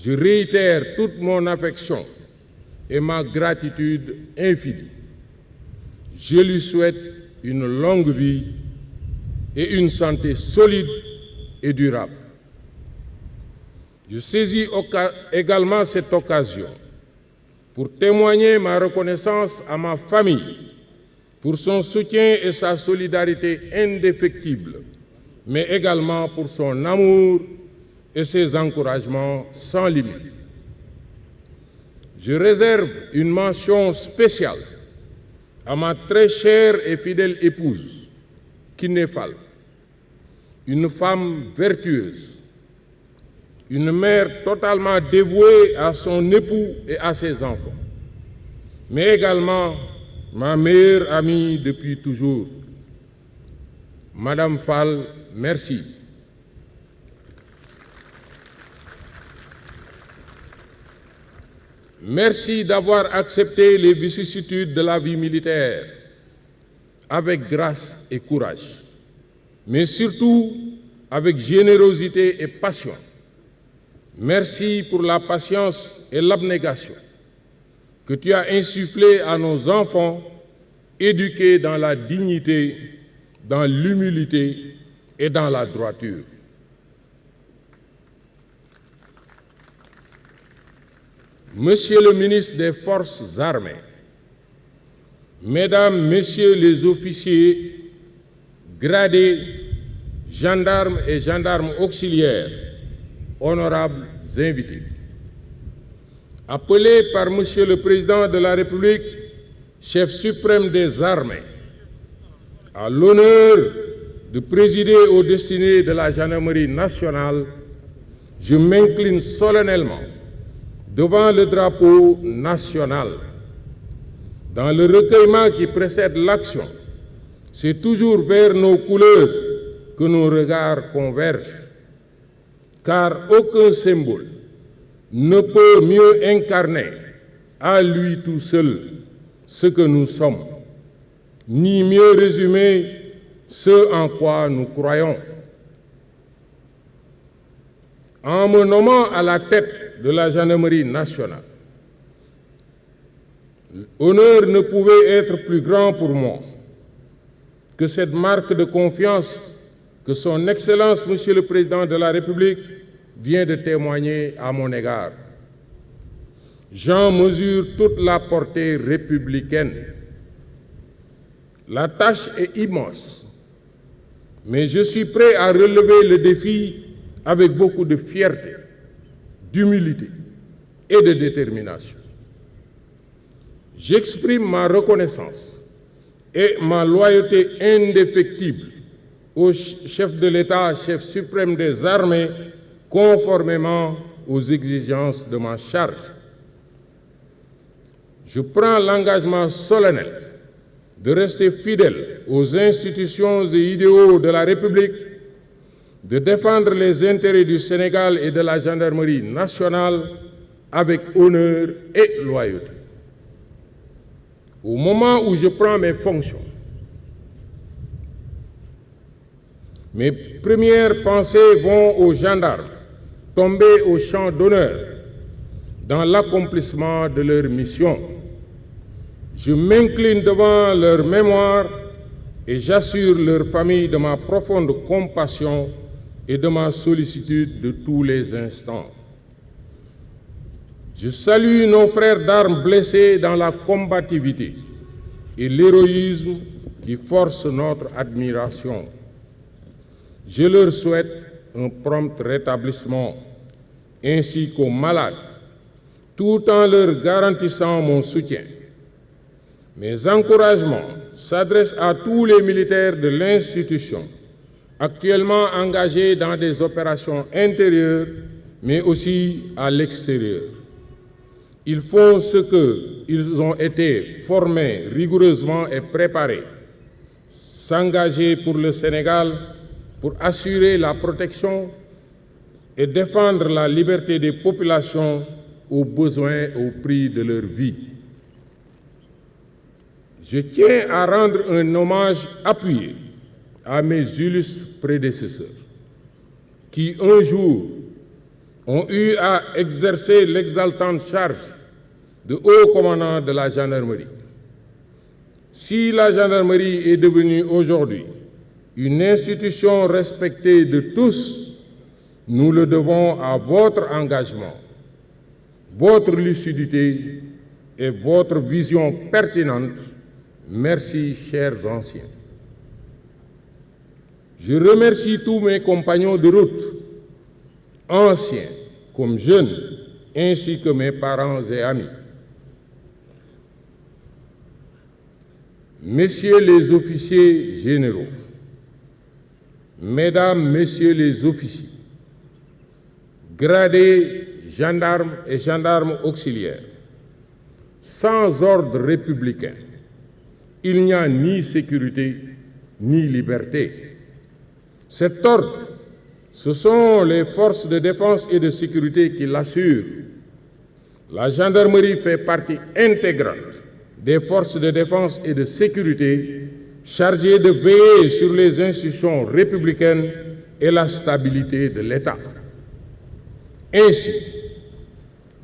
je réitère toute mon affection et ma gratitude infinie. Je lui souhaite une longue vie et une santé solide et durable. Je saisis également cette occasion pour témoigner ma reconnaissance à ma famille pour son soutien et sa solidarité indéfectible, mais également pour son amour et ses encouragements sans limite. Je réserve une mention spéciale à ma très chère et fidèle épouse, Kiné Fall, une femme vertueuse, une mère totalement dévouée à son époux et à ses enfants, mais également ma meilleure amie depuis toujours. Madame Fall, merci. Merci d'avoir accepté les vicissitudes de la vie militaire avec grâce et courage, mais surtout avec générosité et passion. Merci pour la patience et l'abnégation que tu as insufflée à nos enfants, éduqués dans la dignité, dans l'humilité et dans la droiture. Monsieur le ministre des Forces armées, Mesdames, Messieurs les officiers gradés, gendarmes et gendarmes auxiliaires, honorables invités, appelé par Monsieur le Président de la République, chef suprême des armées, à l'honneur de présider aux destinées de la gendarmerie nationale, je m'incline solennellement devant le drapeau national. Dans le recueillement qui précède l'action, c'est toujours vers nos couleurs que nos regards convergent, car aucun symbole ne peut mieux incarner à lui tout seul ce que nous sommes, ni mieux résumer ce en quoi nous croyons. En me nommant à la tête de la gendarmerie nationale, l'honneur ne pouvait être plus grand pour moi que cette marque de confiance que son Excellence, Monsieur le Président de la République, vient de témoigner à mon égard. J'en mesure toute la portée républicaine. La tâche est immense, mais je suis prêt à relever le défi avec beaucoup de fierté, d'humilité et de détermination. J'exprime ma reconnaissance et ma loyauté indéfectible au chef de l'État, chef suprême des armées, conformément aux exigences de ma charge. Je prends l'engagement solennel de rester fidèle aux institutions et idéaux de la République, de défendre les intérêts du Sénégal et de la gendarmerie nationale avec honneur et loyauté. Au moment où je prends mes fonctions, mes premières pensées vont aux gendarmes tombés au champ d'honneur dans l'accomplissement de leur mission. Je m'incline devant leur mémoire et j'assure leur famille de ma profonde compassion et de ma sollicitude de tous les instants. Je salue nos frères d'armes blessés dans la combativité et l'héroïsme qui forcent notre admiration. Je leur souhaite un prompt rétablissement, ainsi qu'aux malades, tout en leur garantissant mon soutien. Mes encouragements s'adressent à tous les militaires de l'institution, actuellement engagés dans des opérations intérieures, mais aussi à l'extérieur. Ils font ce qu'ils ont été formés rigoureusement et préparés, s'engager pour le Sénégal, pour assurer la protection et défendre la liberté des populations au besoin au prix de leur vie. Je tiens à rendre un hommage appuyé à mes illustres prédécesseurs qui, un jour, ont eu à exercer l'exaltante charge de haut commandant de la gendarmerie. Si la gendarmerie est devenue aujourd'hui une institution respectée de tous, nous le devons à votre engagement, votre lucidité et votre vision pertinente. Merci, chers anciens. Je remercie tous mes compagnons de route, anciens comme jeunes, ainsi que mes parents et amis. Messieurs les officiers généraux, Mesdames, Messieurs les officiers, gradés, gendarmes et gendarmes auxiliaires, sans ordre républicain, il n'y a ni sécurité ni liberté. Cet ordre, ce sont les forces de défense et de sécurité qui l'assurent. La gendarmerie fait partie intégrante des forces de défense et de sécurité chargées de veiller sur les institutions républicaines et la stabilité de l'État. Ainsi,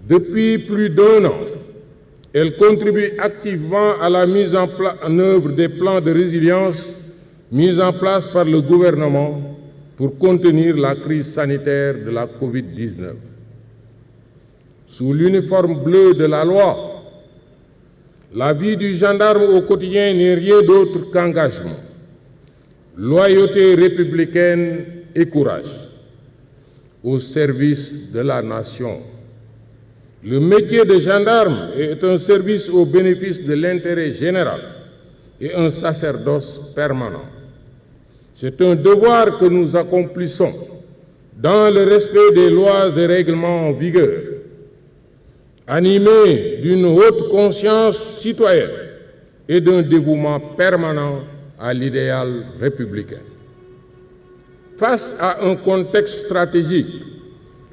depuis plus d'1 an, elle contribue activement à la mise en œuvre des plans de résilience mis en place par le gouvernement pour contenir la crise sanitaire de la Covid-19. Sous l'uniforme bleu de la loi, la vie du gendarme au quotidien n'est rien d'autre qu'engagement, loyauté républicaine et courage au service de la nation. Le métier de gendarme est un service au bénéfice de l'intérêt général et un sacerdoce permanent. C'est un devoir que nous accomplissons dans le respect des lois et règlements en vigueur, animés d'une haute conscience citoyenne et d'un dévouement permanent à l'idéal républicain. Face à un contexte stratégique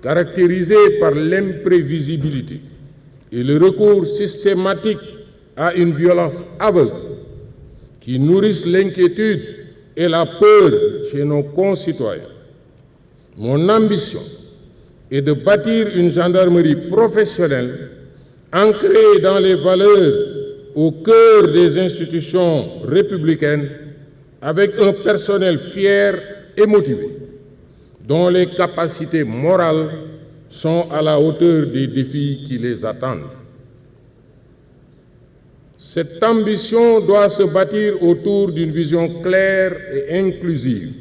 caractérisé par l'imprévisibilité et le recours systématique à une violence aveugle qui nourrissent l'inquiétude et la peur chez nos concitoyens, mon ambition est de bâtir une gendarmerie professionnelle ancrée dans les valeurs au cœur des institutions républicaines avec un personnel fier et motivé, dont les capacités morales sont à la hauteur des défis qui les attendent. Cette ambition doit se bâtir autour d'une vision claire et inclusive,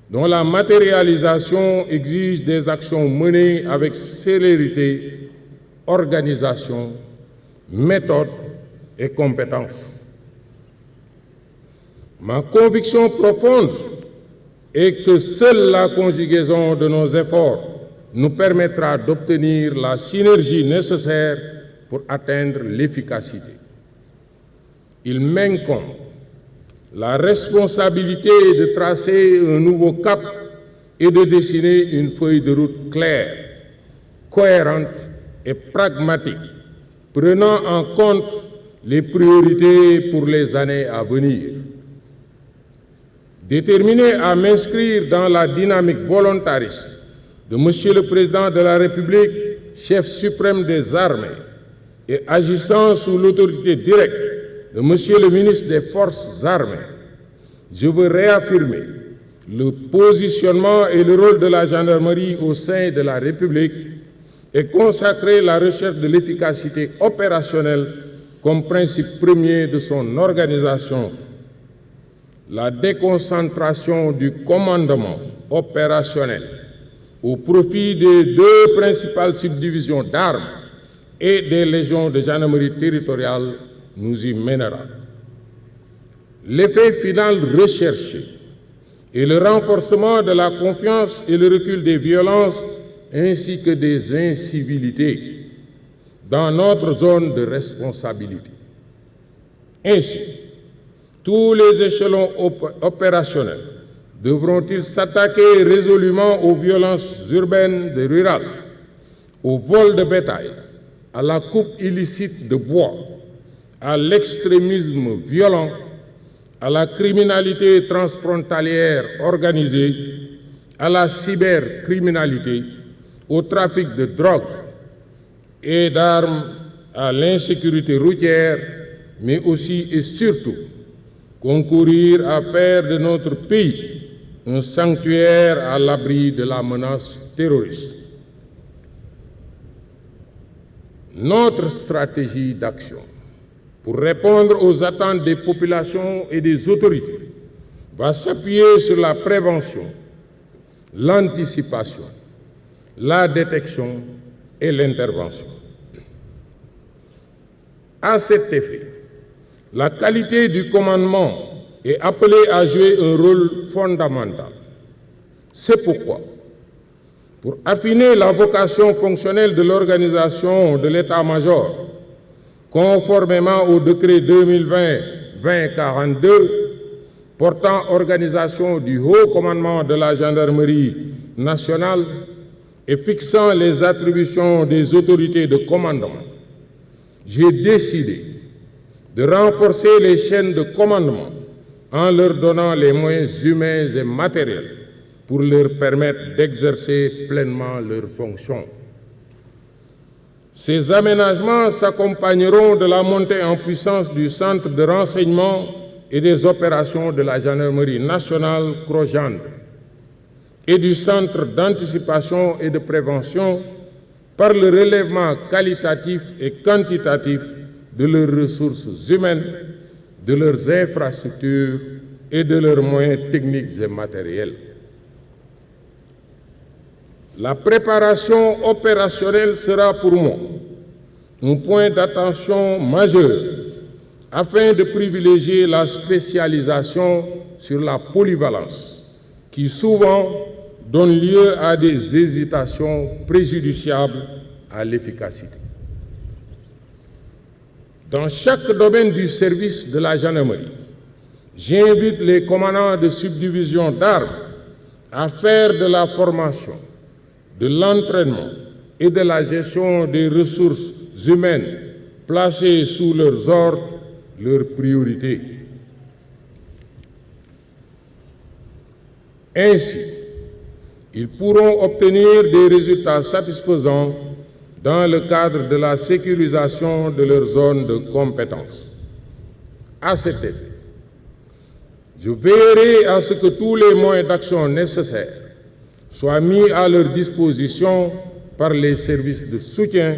dont la matérialisation exige des actions menées avec célérité, organisation, méthode et compétence. Ma conviction profonde est que seule la conjugaison de nos efforts nous permettra d'obtenir la synergie nécessaire pour atteindre l'efficacité. Il m'incombe la responsabilité de tracer un nouveau cap et de dessiner une feuille de route claire, cohérente et pragmatique, prenant en compte les priorités pour les années à venir. Déterminé à m'inscrire dans la dynamique volontariste de Monsieur le Président de la République, chef suprême des armées, et agissant sous l'autorité directe de Monsieur le ministre des Forces armées, je veux réaffirmer le positionnement et le rôle de la gendarmerie au sein de la République et consacrer la recherche de l'efficacité opérationnelle comme principe premier de son organisation. La déconcentration du commandement opérationnel au profit des 2 principales subdivisions d'armes et des légions de gendarmerie territoriale nous y mènera. L'effet final recherché est le renforcement de la confiance et le recul des violences ainsi que des incivilités dans notre zone de responsabilité. Ainsi, tous les échelons opérationnels devront-ils s'attaquer résolument aux violences urbaines et rurales, au vol de bétail, à la coupe illicite de bois, à l'extrémisme violent, à la criminalité transfrontalière organisée, à la cybercriminalité, au trafic de drogue et d'armes, à l'insécurité routière, mais aussi et surtout concourir à faire de notre pays un sanctuaire à l'abri de la menace terroriste. Notre stratégie d'action pour répondre aux attentes des populations et des autorités va s'appuyer sur la prévention, l'anticipation, la détection et l'intervention. À cet effet, la qualité du commandement est appelée à jouer un rôle fondamental. C'est pourquoi, pour affiner la vocation fonctionnelle de l'organisation de l'État-major, conformément au décret 2020-2042 portant organisation du haut commandement de la gendarmerie nationale et fixant les attributions des autorités de commandement, j'ai décidé de renforcer les chaînes de commandement en leur donnant les moyens humains et matériels pour leur permettre d'exercer pleinement leurs fonctions. Ces aménagements s'accompagneront de la montée en puissance du centre de renseignement et des opérations de la gendarmerie nationale Crogendre et du centre d'anticipation et de prévention par le relèvement qualitatif et quantitatif de leurs ressources humaines, de leurs infrastructures et de leurs moyens techniques et matériels. La préparation opérationnelle sera pour moi un point d'attention majeur afin de privilégier la spécialisation sur la polyvalence qui souvent donne lieu à des hésitations préjudiciables à l'efficacité. Dans chaque domaine du service de la gendarmerie, j'invite les commandants de subdivision d'armes à faire de la formation, de l'entraînement et de la gestion des ressources humaines placées sous leurs ordres leur priorité. Ainsi, ils pourront obtenir des résultats satisfaisants dans le cadre de la sécurisation de leur zone de compétence. À cet effet, je veillerai à ce que tous les moyens d'action nécessaires soient mis à leur disposition par les services de soutien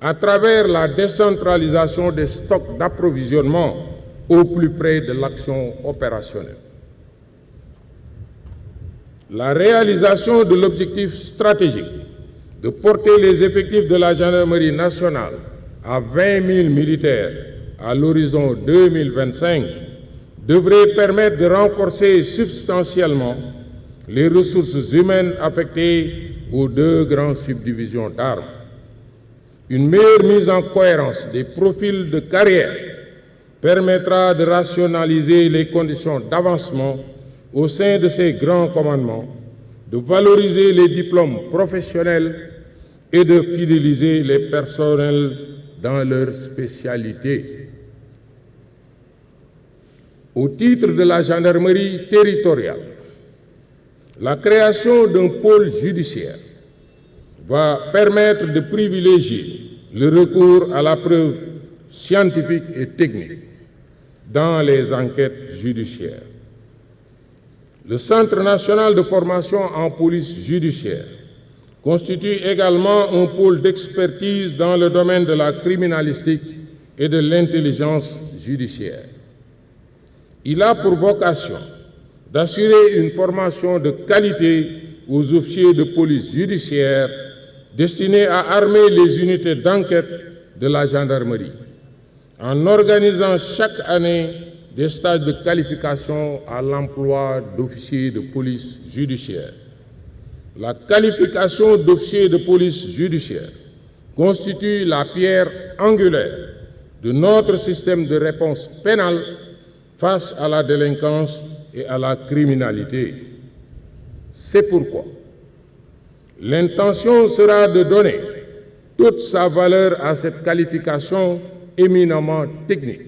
à travers la décentralisation des stocks d'approvisionnement au plus près de l'action opérationnelle. La réalisation de l'objectif stratégique de porter les effectifs de la gendarmerie nationale à 20 000 militaires à l'horizon 2025 devrait permettre de renforcer substantiellement les ressources humaines affectées aux deux grandes subdivisions d'armes. Une meilleure mise en cohérence des profils de carrière permettra de rationaliser les conditions d'avancement au sein de ces grands commandements, de valoriser les diplômes professionnels et de fidéliser les personnels dans leur spécialité. Au titre de la gendarmerie territoriale, la création d'un pôle judiciaire va permettre de privilégier le recours à la preuve scientifique et technique dans les enquêtes judiciaires. Le Centre national de formation en police judiciaire constitue également un pôle d'expertise dans le domaine de la criminalistique et de l'intelligence judiciaire. Il a pour vocation d'assurer une formation de qualité aux officiers de police judiciaire destinés à armer les unités d'enquête de la gendarmerie, en organisant chaque année des stages de qualification à l'emploi d'officiers de police judiciaire. La qualification d'officier de police judiciaire constitue la pierre angulaire de notre système de réponse pénale face à la délinquance et à la criminalité. C'est pourquoi l'intention sera de donner toute sa valeur à cette qualification éminemment technique,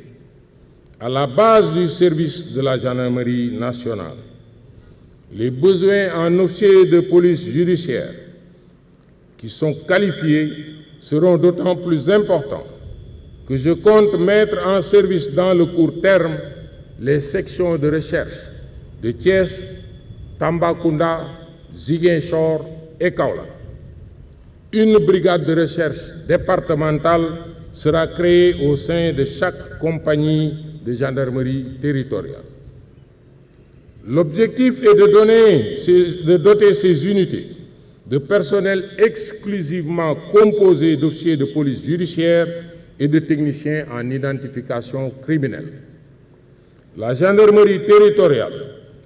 à la base du service de la gendarmerie nationale. Les besoins en officiers de police judiciaire qui sont qualifiés seront d'autant plus importants que je compte mettre en service dans le court terme les sections de recherche de Thiès, Tambacounda, Ziguinchor et Kaolack. Une brigade de recherche départementale sera créée au sein de chaque compagnie de gendarmerie territoriale. L'objectif est de doter ces unités de personnel exclusivement composé d'officiers de police judiciaire et de techniciens en identification criminelle. La gendarmerie territoriale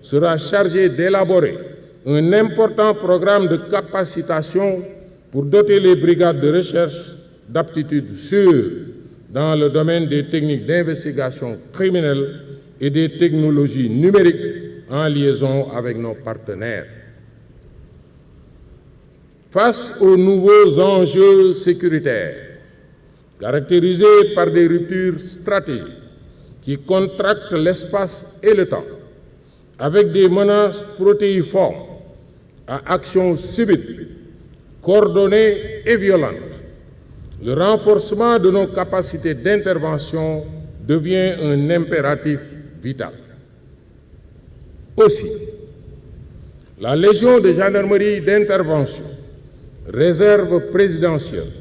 sera chargée d'élaborer un important programme de capacitation pour doter les brigades de recherche d'aptitudes sûres dans le domaine des techniques d'investigation criminelle et des technologies numériques en liaison avec nos partenaires. Face aux nouveaux enjeux sécuritaires, caractérisés par des ruptures stratégiques qui contractent l'espace et le temps, avec des menaces protéiformes à action subite, coordonnée et violente, le renforcement de nos capacités d'intervention devient un impératif vital. Aussi, la Légion de gendarmerie d'intervention, réserve présidentielle,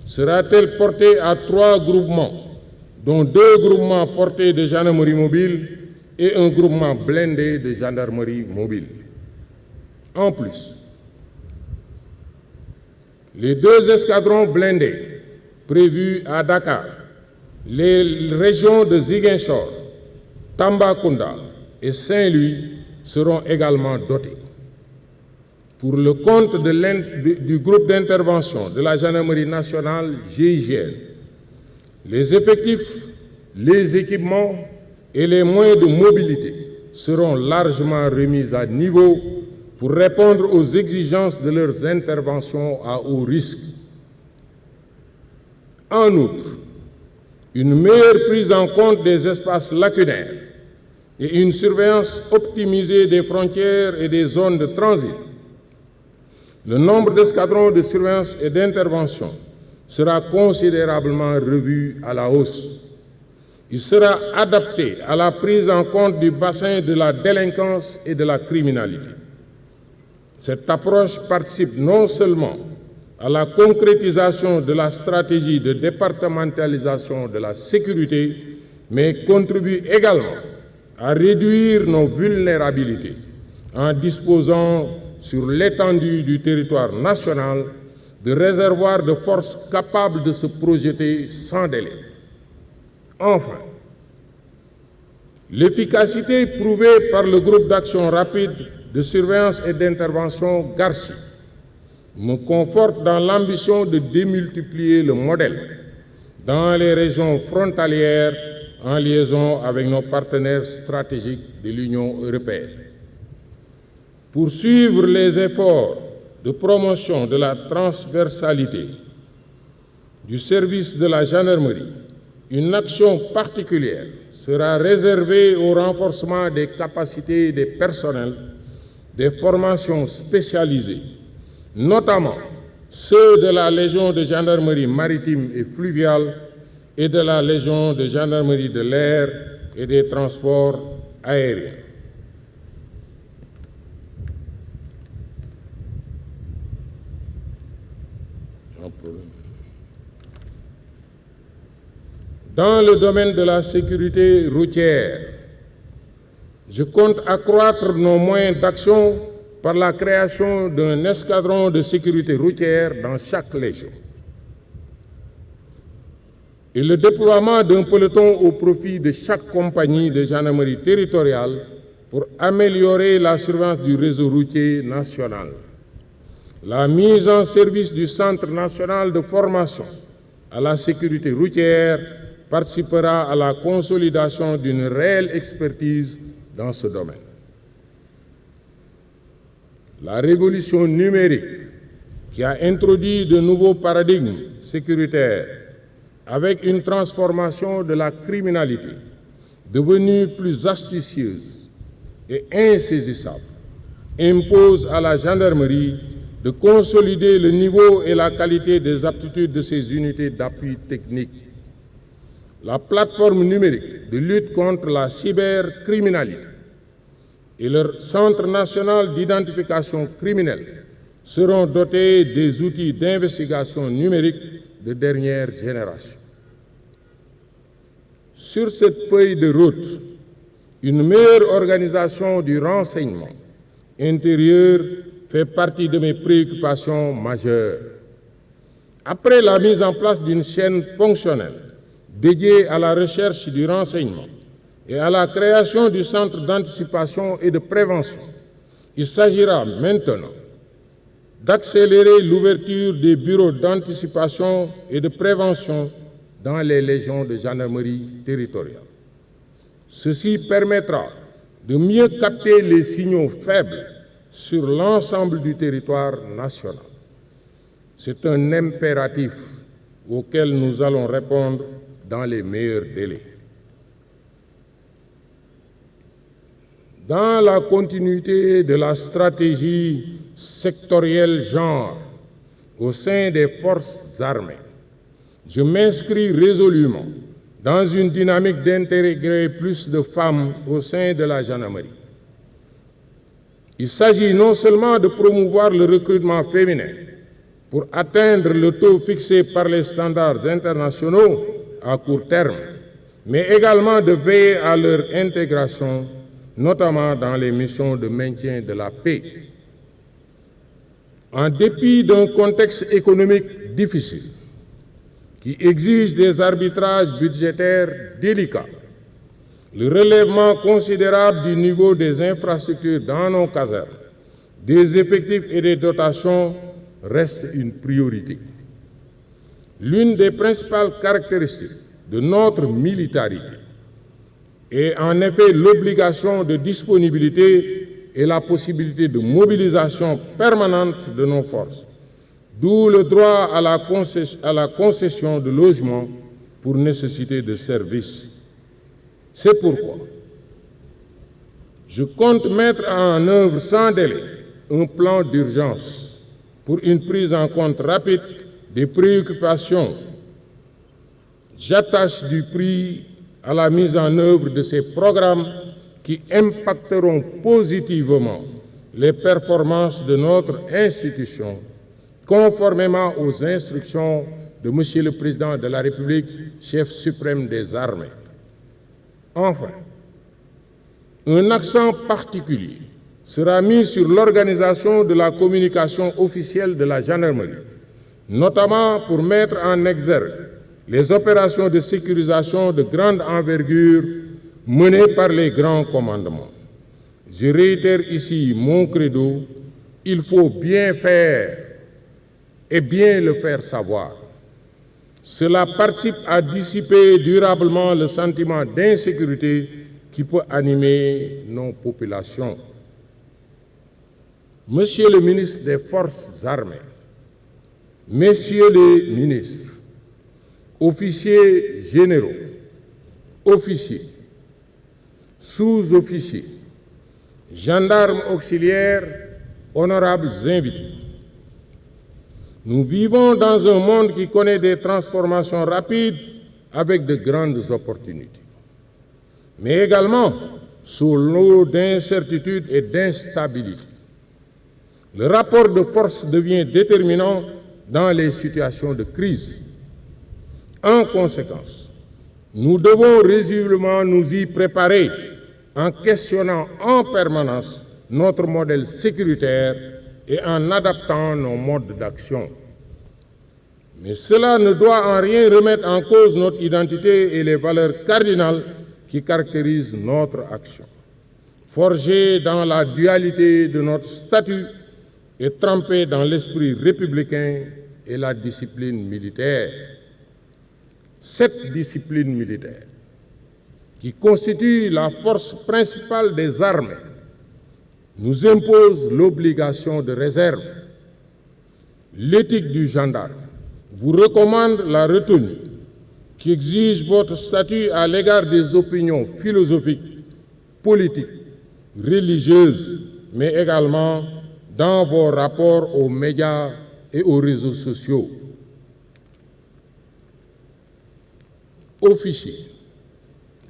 sera-t-elle portée à 3 groupements, dont 2 groupements portés de gendarmerie mobile et un groupement blindé de gendarmerie mobile. En plus, les 2 escadrons blindés prévus à Dakar, les régions de Ziguinchor, Tambacounda et Saint-Louis seront également dotés. Pour le compte du groupe d'intervention de la gendarmerie nationale GIGN, les effectifs, les équipements et les moyens de mobilité seront largement remis à niveau pour répondre aux exigences de leurs interventions à haut risque. En outre, une meilleure prise en compte des espaces lacunaires et une surveillance optimisée des frontières et des zones de transit. Le nombre d'escadrons de surveillance et d'intervention sera considérablement revu à la hausse. Il sera adapté à la prise en compte du bassin de la délinquance et de la criminalité. Cette approche participe non seulement à la concrétisation de la stratégie de départementalisation de la sécurité, mais contribue également à réduire nos vulnérabilités en disposant sur l'étendue du territoire national de réservoirs de forces capables de se projeter sans délai. Enfin, l'efficacité prouvée par le groupe d'action rapide de surveillance et d'intervention GARCI me conforte dans l'ambition de démultiplier le modèle dans les régions frontalières en liaison avec nos partenaires stratégiques de l'Union européenne. Poursuivre les efforts de promotion de la transversalité du service de la gendarmerie, une action particulière sera réservée au renforcement des capacités des personnels des formations spécialisées, notamment ceux de la Légion de gendarmerie maritime et fluviale et de la Légion de gendarmerie de l'air et des transports aériens. Dans le domaine de la sécurité routière, je compte accroître nos moyens d'action par la création d'un escadron de sécurité routière dans chaque légion et le déploiement d'un peloton au profit de chaque compagnie de gendarmerie territoriale pour améliorer la surveillance du réseau routier national. La mise en service du Centre national de formation à la sécurité routière participera à la consolidation d'une réelle expertise dans ce domaine. La révolution numérique qui a introduit de nouveaux paradigmes sécuritaires avec une transformation de la criminalité devenue plus astucieuse et insaisissable impose à la gendarmerie de consolider le niveau et la qualité des aptitudes de ces unités d'appui technique. La plateforme numérique de lutte contre la cybercriminalité et le Centre national d'identification criminelle seront dotés des outils d'investigation numérique de dernière génération. Sur cette feuille de route, une meilleure organisation du renseignement intérieur fait partie de mes préoccupations majeures. Après la mise en place d'une chaîne fonctionnelle dédiée à la recherche du renseignement et à la création du centre d'anticipation et de prévention, il s'agira maintenant d'accélérer l'ouverture des bureaux d'anticipation et de prévention dans les légions de gendarmerie territoriale. Ceci permettra de mieux capter les signaux faibles sur l'ensemble du territoire national. C'est un impératif auquel nous allons répondre dans les meilleurs délais. Dans la continuité de la stratégie sectorielle genre au sein des forces armées, je m'inscris résolument dans une dynamique d'intégrer plus de femmes au sein de la gendarmerie. Il s'agit non seulement de promouvoir le recrutement féminin pour atteindre le taux fixé par les standards internationaux à court terme, mais également de veiller à leur intégration, notamment dans les missions de maintien de la paix. En dépit d'un contexte économique difficile, qui exige des arbitrages budgétaires délicats, le relèvement considérable du niveau des infrastructures dans nos casernes, des effectifs et des dotations reste une priorité. L'une des principales caractéristiques de notre militarité est en effet l'obligation de disponibilité et la possibilité de mobilisation permanente de nos forces, d'où le droit à la concession de logements pour nécessité de service. C'est pourquoi je compte mettre en œuvre sans délai un plan d'urgence pour une prise en compte rapide des préoccupations. J'attache du prix à la mise en œuvre de ces programmes qui impacteront positivement les performances de notre institution, conformément aux instructions de Monsieur le Président de la République, chef suprême des armées. Enfin, un accent particulier sera mis sur l'organisation de la communication officielle de la gendarmerie, notamment pour mettre en exergue les opérations de sécurisation de grande envergure menées par les grands commandements. Je réitère ici mon credo, il faut bien faire et bien le faire savoir. Cela participe à dissiper durablement le sentiment d'insécurité qui peut animer nos populations. Monsieur le ministre des Forces armées, Messieurs les ministres, officiers généraux, officiers, sous-officiers, gendarmes auxiliaires, honorables invités, nous vivons dans un monde qui connaît des transformations rapides avec de grandes opportunités, mais également sous l'eau d'incertitude et d'instabilité. Le rapport de force devient déterminant dans les situations de crise. En conséquence, nous devons résolument nous y préparer en questionnant en permanence notre modèle sécuritaire et en adaptant nos modes d'action. Mais cela ne doit en rien remettre en cause notre identité et les valeurs cardinales qui caractérisent notre action. Forgées dans la dualité de notre statut et trempées dans l'esprit républicain et la discipline militaire. Cette discipline militaire, qui constitue la force principale des armées, nous impose l'obligation de réserve. L'éthique du gendarme vous recommande la retenue qui exige votre statut à l'égard des opinions philosophiques, politiques, religieuses, mais également dans vos rapports aux médias et aux réseaux sociaux. Officiers,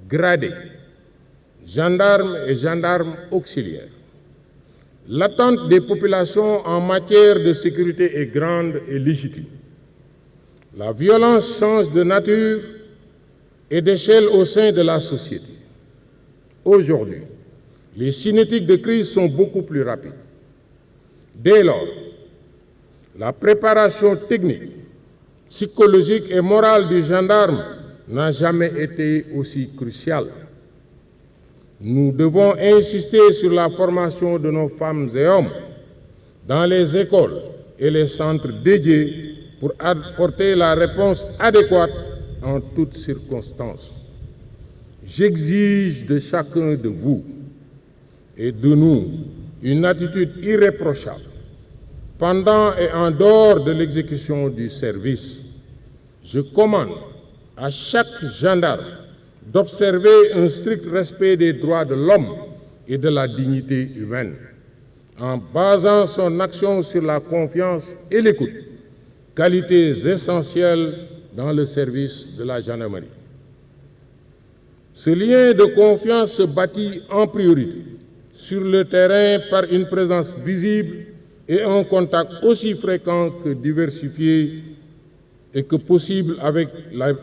gradés, gendarmes et gendarmes auxiliaires. L'attente des populations en matière de sécurité est grande et légitime. La violence change de nature et d'échelle au sein de la société. Aujourd'hui, les cinétiques de crise sont beaucoup plus rapides. Dès lors, la préparation technique, psychologique et morale du gendarme n'a jamais été aussi cruciale. Nous devons insister sur la formation de nos femmes et hommes dans les écoles et les centres dédiés pour apporter la réponse adéquate en toutes circonstances. J'exige de chacun de vous et de nous une attitude irréprochable pendant et en dehors de l'exécution du service. Je commande à chaque gendarme d'observer un strict respect des droits de l'homme et de la dignité humaine, en basant son action sur la confiance et l'écoute, qualités essentielles dans le service de la gendarmerie. Ce lien de confiance se bâtit en priorité sur le terrain par une présence visible et un contact aussi fréquent que diversifié et que possible avec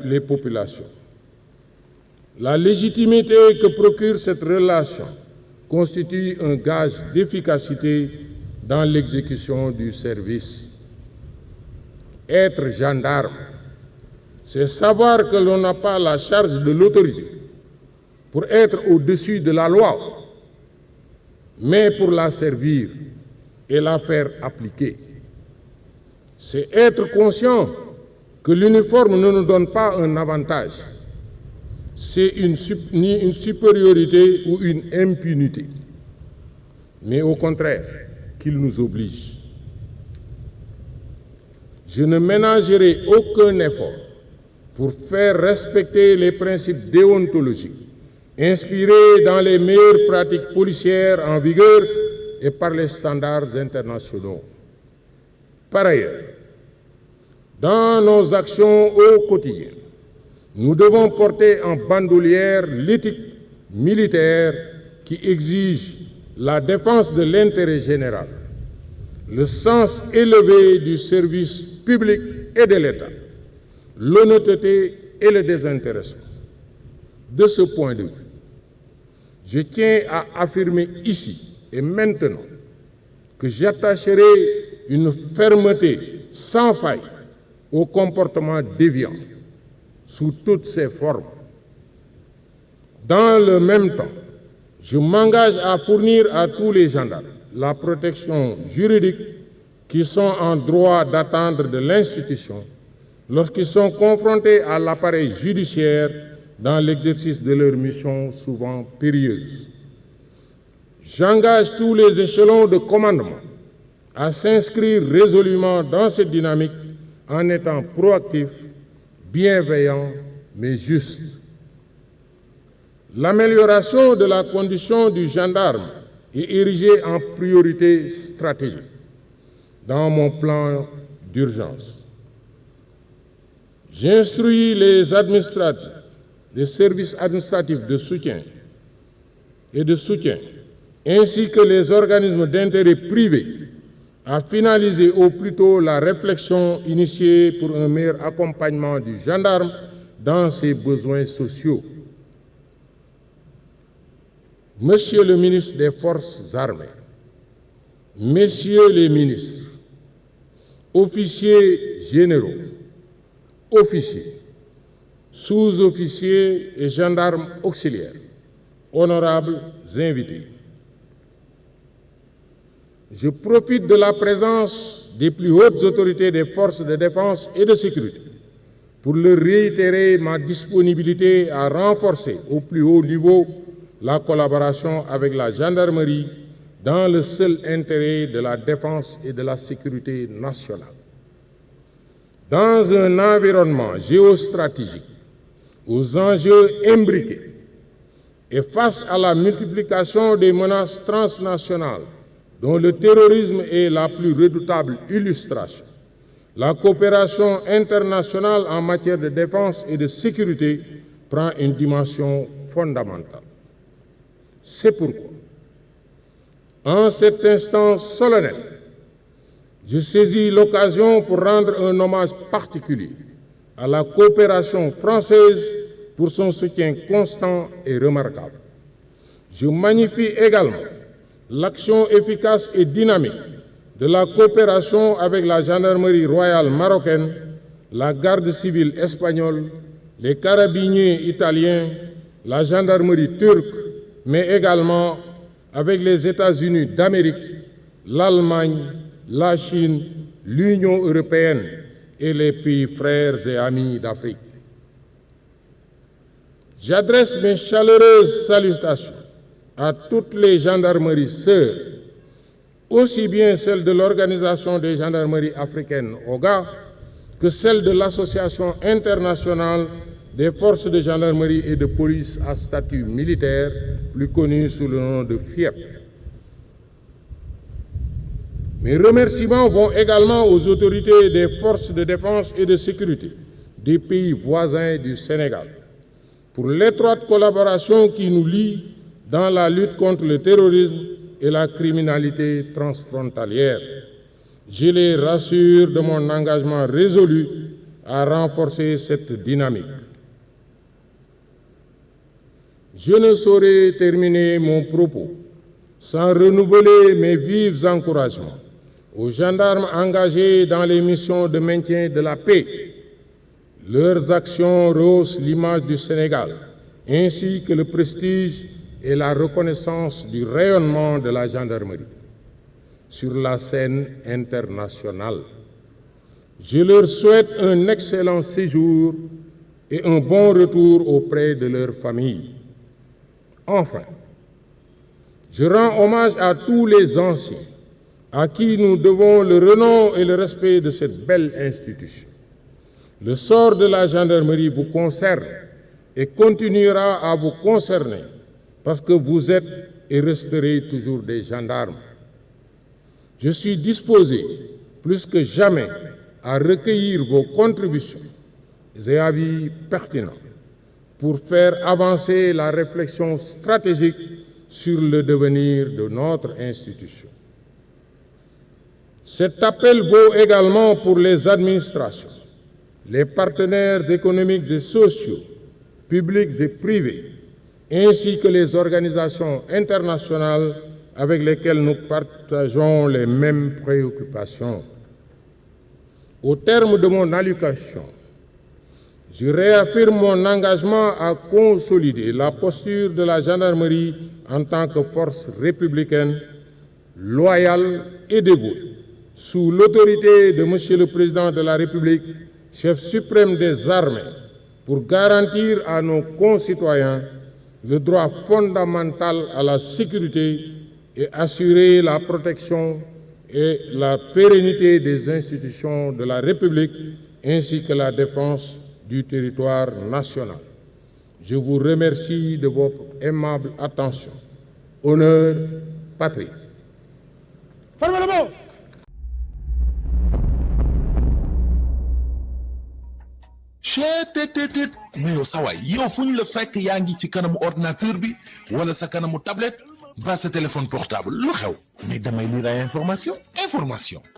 les populations. La légitimité que procure cette relation constitue un gage d'efficacité dans l'exécution du service. Être gendarme, c'est savoir que l'on n'a pas la charge de l'autorité pour être au-dessus de la loi, mais pour la servir et la faire appliquer. C'est être conscient que l'uniforme ne nous donne pas un avantage, c'est ni une supériorité ou une impunité, mais au contraire, qu'il nous oblige. Je ne ménagerai aucun effort pour faire respecter les principes déontologiques inspirés dans les meilleures pratiques policières en vigueur et par les standards internationaux. Par ailleurs, dans nos actions au quotidien, nous devons porter en bandoulière l'éthique militaire qui exige la défense de l'intérêt général, le sens élevé du service public et de l'État, l'honnêteté et le désintéressement. De ce point de vue, je tiens à affirmer ici et maintenant que j'attacherai une fermeté sans faille au comportement déviant sous toutes ses formes. Dans le même temps, je m'engage à fournir à tous les gendarmes la protection juridique qu'ils sont en droit d'attendre de l'institution lorsqu'ils sont confrontés à l'appareil judiciaire dans l'exercice de leurs missions souvent périlleuses. J'engage tous les échelons de commandement à s'inscrire résolument dans cette dynamique en étant proactifs, bienveillants, mais justes. L'amélioration de la condition du gendarme est érigée en priorité stratégique dans mon plan d'urgence. J'instruis les administratifs, les services administratifs de soutien, ainsi que les organismes d'intérêt privé, à finaliser au plus tôt la réflexion initiée pour un meilleur accompagnement du gendarme dans ses besoins sociaux. Monsieur le ministre des Forces armées, Messieurs les ministres, officiers généraux, officiers, sous-officiers et gendarmes auxiliaires, honorables invités, je profite de la présence des plus hautes autorités des forces de défense et de sécurité pour leur réitérer ma disponibilité à renforcer au plus haut niveau la collaboration avec la gendarmerie dans le seul intérêt de la défense et de la sécurité nationale. Dans un environnement géostratégique aux enjeux imbriqués et face à la multiplication des menaces transnationales dont le terrorisme est la plus redoutable illustration, la coopération internationale en matière de défense et de sécurité prend une dimension fondamentale. C'est pourquoi, en cet instant solennel, je saisis l'occasion pour rendre un hommage particulier à la coopération française pour son soutien constant et remarquable. Je magnifie également l'action efficace et dynamique de la coopération avec la gendarmerie royale marocaine, la garde civile espagnole, les carabiniers italiens, la gendarmerie turque, mais également avec les États-Unis d'Amérique, l'Allemagne, la Chine, l'Union européenne et les pays frères et amis d'Afrique. J'adresse mes chaleureuses salutations à toutes les gendarmeries sœurs, aussi bien celles de l'Organisation des gendarmeries africaines, OGA, que celles de l'Association internationale des forces de gendarmerie et de police à statut militaire, plus connue sous le nom de FIEP. Mes remerciements vont également aux autorités des forces de défense et de sécurité des pays voisins du Sénégal pour l'étroite collaboration qui nous lie dans la lutte contre le terrorisme et la criminalité transfrontalière. Je les rassure de mon engagement résolu à renforcer cette dynamique. Je ne saurais terminer mon propos sans renouveler mes vifs encouragements aux gendarmes engagés dans les missions de maintien de la paix. Leurs actions rehaussent l'image du Sénégal, ainsi que le prestige et la reconnaissance du rayonnement de la gendarmerie sur la scène internationale. Je leur souhaite un excellent séjour et un bon retour auprès de leurs familles. Enfin, je rends hommage à tous les anciens à qui nous devons le renom et le respect de cette belle institution. Le sort de la gendarmerie vous concerne et continuera à vous concerner parce que vous êtes et resterez toujours des gendarmes. Je suis disposé, plus que jamais, à recueillir vos contributions et avis pertinents pour faire avancer la réflexion stratégique sur le devenir de notre institution. Cet appel vaut également pour les administrations, les partenaires économiques et sociaux, publics et privés, ainsi que les organisations internationales avec lesquelles nous partageons les mêmes préoccupations. Au terme de mon allocution, je réaffirme mon engagement à consolider la posture de la gendarmerie en tant que force républicaine, loyale et dévouée, sous l'autorité de Monsieur le Président de la République, chef suprême des armées, pour garantir à nos concitoyens le droit fondamental à la sécurité et assurer la protection et la pérennité des institutions de la République ainsi que la défense du territoire national. Je vous remercie de votre aimable attention. Honneur, patrie. cheetetetet mais yow sawaay yow fu ñu la fekk yaa ngi ci kanamu ordinateur bi wala sa kanamu tablette ba sa téléphone portable lu xew mais damay lire ay information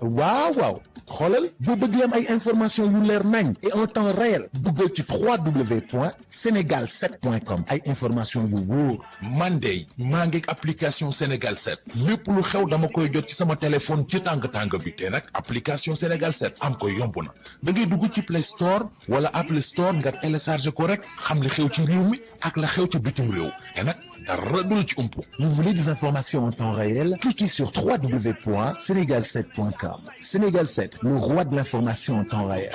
waaw xoolal boo bëgg am ay information yu leer nañ et en temps réel duggal ci www.senegal7.com ay information yu wóor man de maa ngi application Sénégal 7 lépp lu xew dama koy jot ci sama téléphone ci tàng bi te nag application Sénégal 7 am ko yomb na da ngay dugg ci Play Store wala Apple Store nga télécharger ko rek xam li xew ci réew mi ak la xew ci bitim réew te nag dara du la ci umpu. Vous voulez des informations en temps réel? Cliquez sur www.senegal7.com. Sénégal 7, le roi de l'information en temps réel.